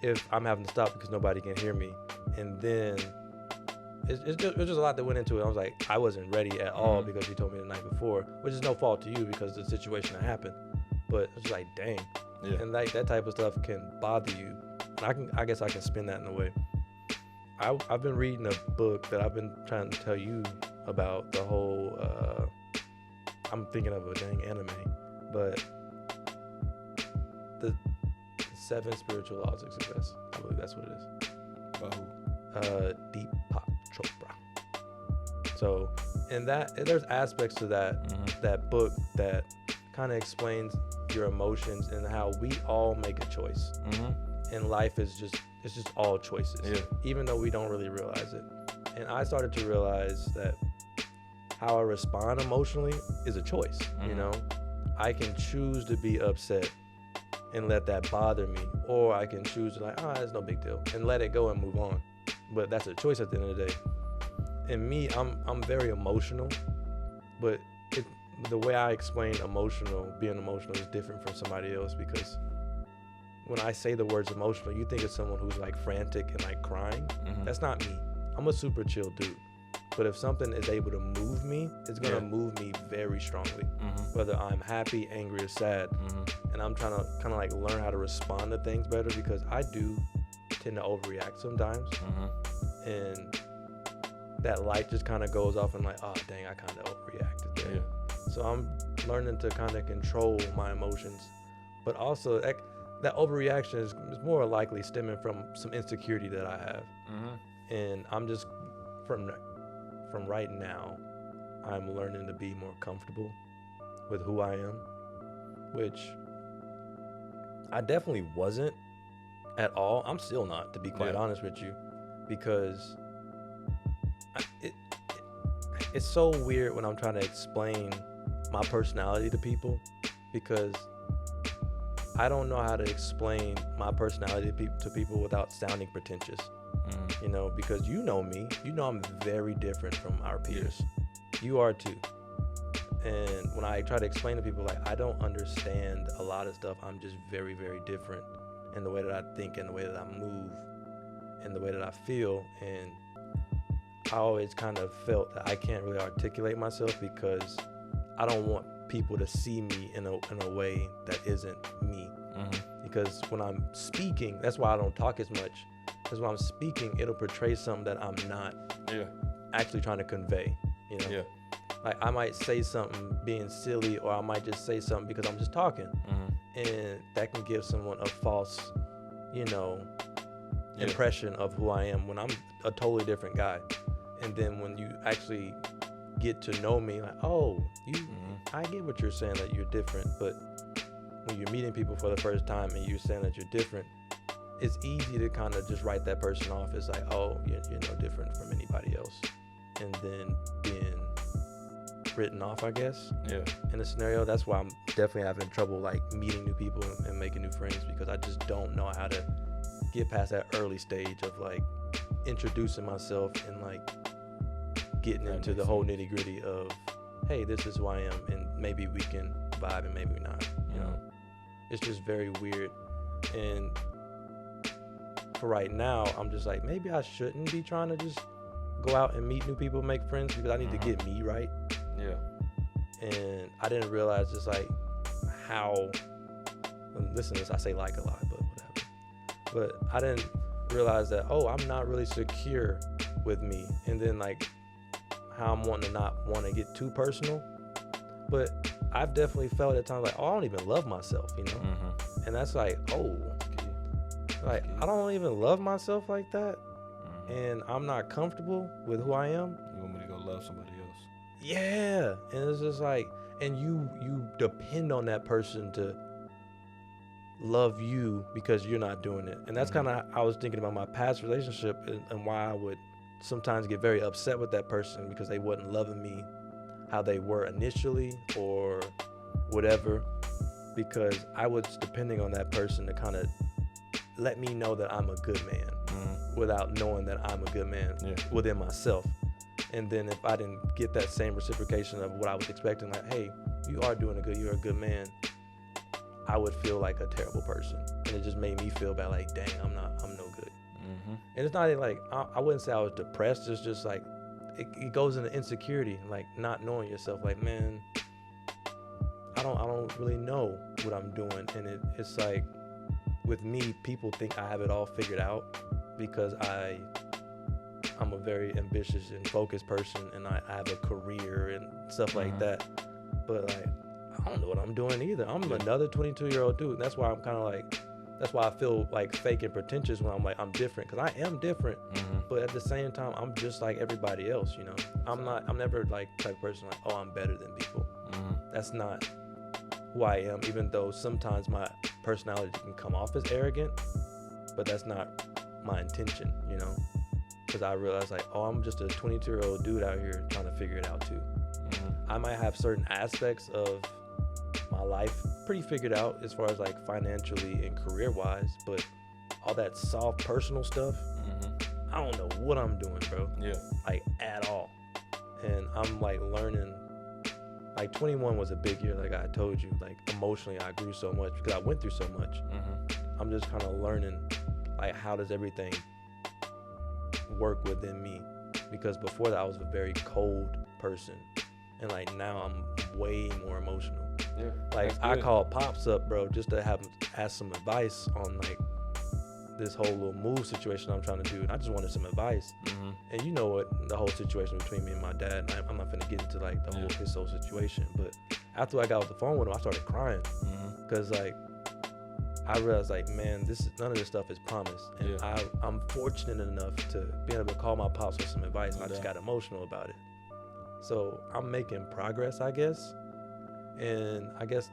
if I'm having to stop because nobody can hear me. And then it's just a lot that went into it. I was like, I wasn't ready at all because you told me the night before, which is no fault to you because of the situation that happened. But it's like, dang. Yeah. And like that type of stuff can bother you. And I guess I can spin that in a way. I've been reading a book that I've been trying to tell you about the whole, I'm thinking of a dang anime, but the 7 spiritual laws of success. I believe that's what it is. By who? Deepak Chopra. So, in that, there's aspects to that book that kind of explains your emotions and how we all make a choice. And life is just all choices, even though we don't really realize it. And I started to realize that how I respond emotionally is a choice. You know, I can choose to be upset and let that bother me, or I can choose to like, it's no big deal, and let it go and move on. But that's a choice at the end of the day. And me, I'm very emotional, but the way I explain being emotional is different from somebody else, because when I say the words emotional, you think of someone who's like frantic and like crying. That's not me. I'm a super chill dude. But if something is able to move me, it's gonna move me very strongly. Whether I'm happy, angry, or sad. And I'm trying to kind of like learn how to respond to things better, because I do tend to overreact sometimes. And that light just kind of goes off and like, oh dang, I kind of overreacted there. So I'm learning to kind of control my emotions, but also that overreaction is more likely stemming from some insecurity that I have. And I'm just from right now, I'm learning to be more comfortable with who I am, which I definitely wasn't at all. I'm still not, to be quite honest with you, because it's so weird when I'm trying to explain my personality to people, because I don't know how to explain my personality to people without sounding pretentious. You know, because you know me, you know I'm very different from our peers. You are too. And when I try to explain to people, like, I don't understand a lot of stuff. I'm just very, very different in the way that I think, in the way that I move, in the way that I feel. And I always kind of felt that I can't really articulate myself, because I don't want people to see me in a way that isn't me. Because when I'm speaking, that's why I don't talk as much. Because when I'm speaking, it'll portray something that I'm not actually trying to convey. You know, like I might say something being silly, or I might just say something because I'm just talking, and that can give someone a false, impression of who I am when I'm a totally different guy. And then when you actually get to know me, like, oh, I get what you're saying, that you're different. But when you're meeting people for the first time and you're saying that you're different, it's easy to kind of just write that person off as like, oh, you're no different from anybody else. And then being written off, I guess, in a scenario. That's why I'm definitely having trouble like meeting new people and making new friends, because I just don't know how to get past that early stage of like introducing myself and like getting into the whole nitty gritty of, hey, this is who I am, and maybe we can vibe and maybe not, you know. It's just very weird. And for right now, I'm just like, maybe I shouldn't be trying to just go out and meet new people, make friends, because I need to get me right. And I didn't realize just like how, listen to this, I say like a lot, but whatever. But I didn't realize that, oh, I'm not really secure with me. And then like how I'm wanting to not want to get too personal. But I've definitely felt at times like, oh, I don't even love myself, you know? And that's like, oh, like I don't even love myself like that. And I'm not comfortable with who I am. You want me to go love somebody else? Yeah. And it's just like, and you depend on that person to love you because you're not doing it. And that's kind of, I was thinking about my past relationship and why I would sometimes get very upset with that person, because they wasn't loving me how they were initially or whatever, because I was depending on that person to kind of let me know that I'm a good man without knowing that I'm a good man within myself. And then if I didn't get that same reciprocation of what I was expecting, like, hey, you are doing you're a good man, I would feel like a terrible person, and it just made me feel bad. Like, dang, I'm no good. And it's not like I wouldn't say I was depressed. It's just like it goes into insecurity, like not knowing yourself. Like, man, I don't really know what I'm doing, and it's like with me, people think I have it all figured out because I'm a very ambitious and focused person, and I have a career and stuff like that. But like, I don't know what I'm doing either. I'm another 22-year-old dude. That's why I'm kind of like, that's why I feel like fake and pretentious when I'm like, I'm different, because I am different. But at the same time, I'm just like everybody else, you know. I'm never like type of person like, oh, I'm better than people. That's not who I am, even though sometimes my personality can come off as arrogant, but that's not my intention, you know. Because I realized like, oh, I'm just a 22-year-old dude out here trying to figure it out too. I might have certain aspects of my life pretty figured out as far as like financially and career wise, but all that soft personal stuff, I don't know what I'm doing, bro. Like at all. And I'm like learning. Like 21 was a big year, like I told you. Like emotionally, I grew so much because I went through so much. I'm just kind of learning, like, how does everything work within me? Because before that, I was a very cold person, and like now I'm way more emotional. Like I call Pops up, bro, just to ask some advice on like this whole little move situation I'm trying to do, and I just wanted some advice. And you know what, the whole situation between me and my dad, I'm not gonna get into like his whole situation, but after I got off the phone with him, I started crying because like I realized like, man, none of this stuff is promised, and I'm fortunate enough to be able to call my pops with some advice, and I just got emotional about it. So I'm making progress, I guess. And I guess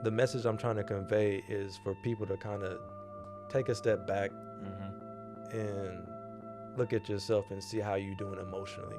the message I'm trying to convey is for people to kind of take a step back and look at yourself and see how you're doing emotionally.